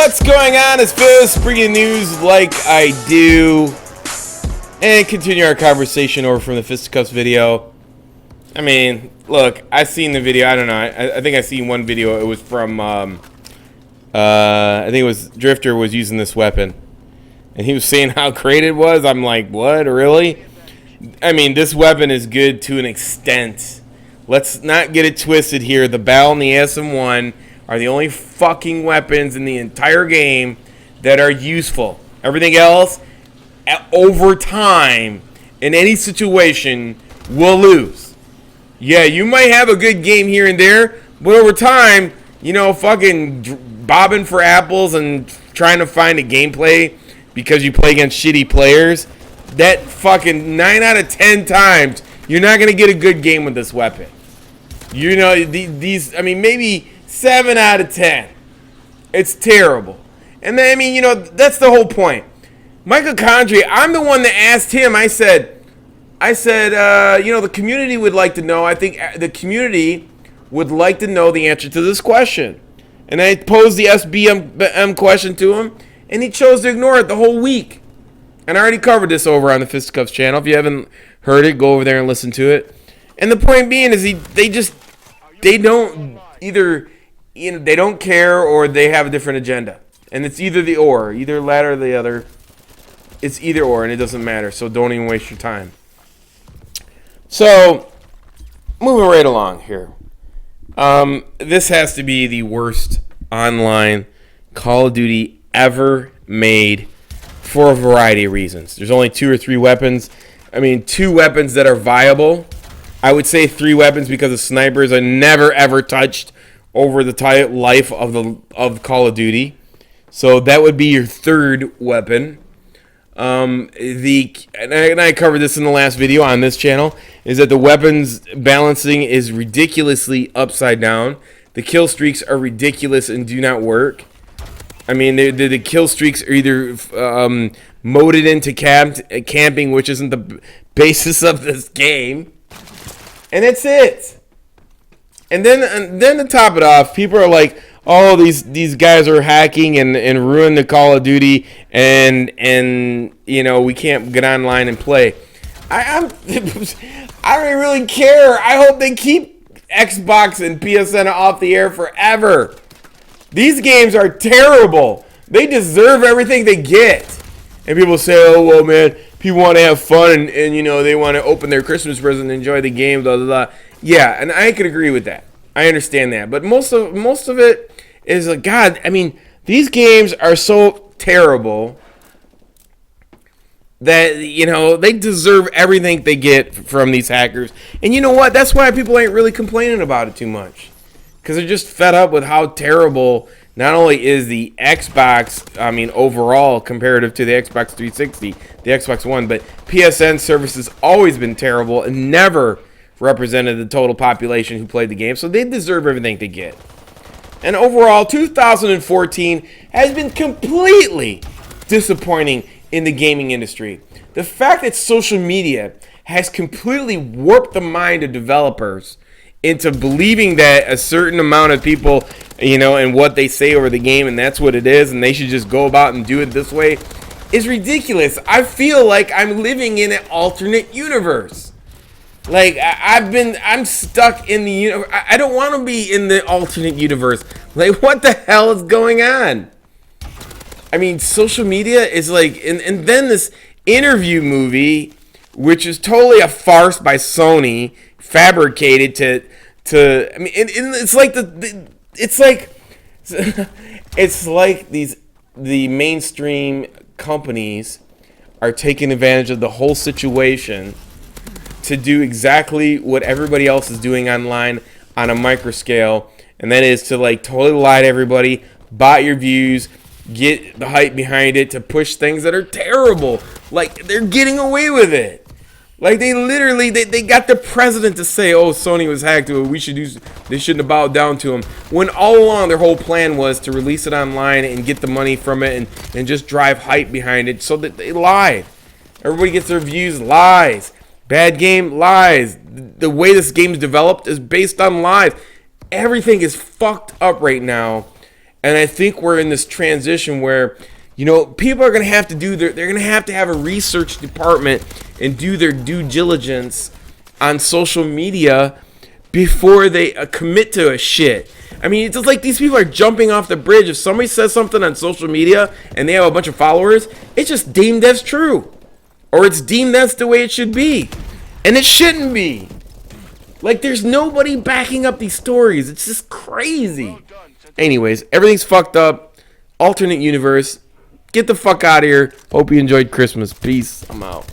What's going on? It's Fizz, bringing news like I do, and continue our conversation over from the Fisticuffs video. I mean, look, I've seen the video. I don't know. I think I seen one video. It was from, I think it was Drifter was using this weapon, and he was saying how great it was. I'm like, what? Really? I mean, this weapon is good to an extent. Let's not get it twisted here. The BAL and the SM-1 are the only fucking weapons in the entire game that are useful. Everything else, over time, in any situation, will lose. Yeah, you might have a good game here and there, but over time, you know, fucking bobbing for apples and trying to find a gameplay because you play against shitty players, that fucking 9 out of 10 times, you're not going to get a good game with this weapon. You know, I mean, maybe 7 out of 10. It's terrible. And then, I mean, you know, that's the whole point. Michael Condrey, I'm the one that asked him. I said, you know, the community would like to know. I think the community would like to know the answer to this question. And I posed the SBM question to him, and he chose to ignore it the whole week. And I already covered this over on the Fisticuffs channel. If you haven't heard it, go over there and listen to it. And the point being is they don't either, you know, they don't care or they have a different agenda. And it's either the or, either latter or the other. It's either or, and it doesn't matter. So don't even waste your time. So, moving right along here. This has to be the worst online Call of Duty ever made for a variety of reasons. There's only 2 or 3 weapons. I mean, 2 weapons that are viable. I would say 3 weapons because the snipers are never ever touched over the life of Call of Duty. So that would be your 3rd weapon. And I covered this in the last video on this channel, is that the weapons balancing is ridiculously upside down. The kill streaks are ridiculous and do not work. I mean, the kill streaks are either moded into camping, which isn't the basis of this game. And that's it. And then to top it off, people are like, oh, these guys are hacking and ruin the Call of Duty, and you know, we can't get online and play. I don't really care. I hope they keep Xbox and PSN off the air forever. These games are terrible. They deserve everything they get. And people say, oh, well, man, people want to have fun and you know, they want to open their Christmas present and enjoy the game, blah, blah, blah. Yeah, and I can agree with that. I understand that. But most of it is like, God, I mean, these games are so terrible that, you know, they deserve everything they get from these hackers. And you know what? That's why people ain't really complaining about it too much. Because they're just fed up with how terrible not only is the Xbox, I mean, overall, comparative to the Xbox 360, the Xbox One, but PSN service has always been terrible and never represented the total population who played the game. So they deserve everything they get. And overall, 2014 has been completely disappointing in the gaming industry. The fact that social media has completely warped the mind of developers into believing that a certain amount of people, you know, and what they say over the game, and that's what it is, and they should just go about and do it this way, is ridiculous. I feel like I'm living in an alternate universe. Like, I'm stuck in the universe. I don't want to be in the alternate universe. Like, what the hell is going on? I mean, social media is like, and then this interview movie, which is totally a farce by Sony, fabricated to I mean, it's like it's like the mainstream companies are taking advantage of the whole situation to do exactly what everybody else is doing online on a micro scale, and that is to like totally lie to everybody, bot your views, get the hype behind it to push things that are terrible. Like, they're getting away with it. Like, they literally, they got the president to say, oh, Sony was hacked, they shouldn't have bowed down to him. When all along their whole plan was to release it online and get the money from it and just drive hype behind it, so that they lied. Everybody gets their views, lies. Bad game, lies. The way this game is developed is based on lies. Everything is fucked up right now. And I think we're in this transition where, you know, people are going to have to do they're going to have a research department and do their due diligence on social media before they commit to a shit. I mean, it's just like these people are jumping off the bridge. If somebody says something on social media and they have a bunch of followers, it's just deemed as true. Or it's deemed that's the way it should be. And it shouldn't be. Like, there's nobody backing up these stories. It's just crazy. Anyways, everything's fucked up. Alternate universe. Get the fuck out of here. Hope you enjoyed Christmas. Peace. I'm out.